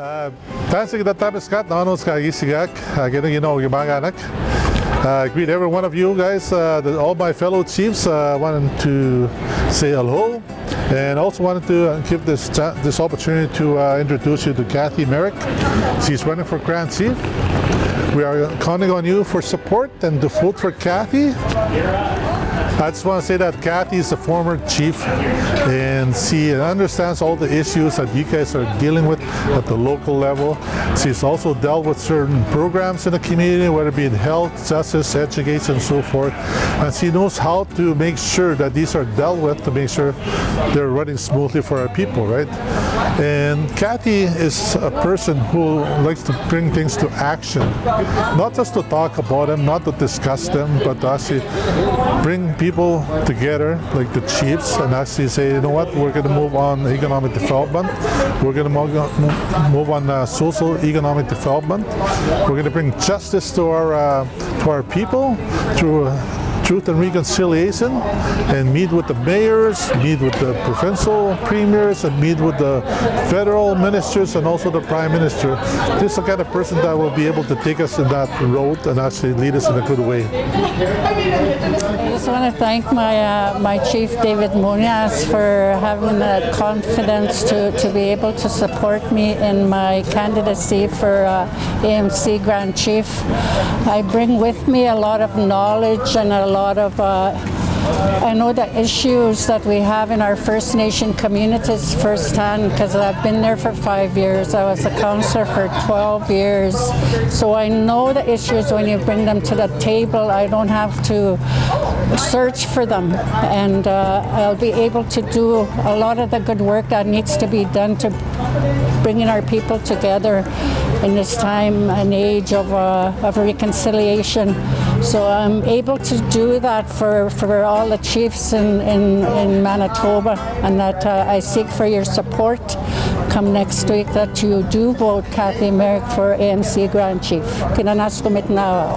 Thanks kita tapos kat nanos ka isigak gino gimaganak. Greet every one of you guys, all my fellow chiefs. Wanted to say hello, and also wanted to give this opportunity to introduce you to Cathy Merrick. She's running for Grand Chief. We are counting on you for support and to vote for Cathy. I just want to say that Cathy is a former chief, and she understands all the issues that you guys are dealing with at the local level. She's also dealt with certain programs in the community, whether it be in health, justice, education, and so forth. And she knows how to make sure that these are dealt with to make sure they're running smoothly for our people, right? And Cathy is a person who likes to bring things to action, not just to talk about them, not to discuss them, but to actually bring people together, like the chiefs, and actually say, you know what, we're going to move on economic development, we're going to move on social economic development, we're going to bring justice to our people through truth and reconciliation, and meet with the mayors, meet with the provincial premiers, and meet with the federal ministers and also the prime minister. This is the kind of person that will be able to take us in that road and actually lead us in a good way. I just want to thank my chief, David Monias, for having the confidence to be able to support me in my candidacy for AMC Grand Chief. I bring with me a lot of knowledge and a lot of I know the issues that we have in our First Nation communities firsthand, because I've been there for 5 years. I was a counselor for 12 years. So I know the issues when you bring them to the table. I don't have to search for them. And I'll be able to do a lot of the good work that needs to be done to bringing our people together in this time and age of reconciliation. So I'm able to do that for all the chiefs in Manitoba, and that I seek for your support come next week, that you do vote Cathy Merrick for AMC Grand Chief. Kinanas kumit na.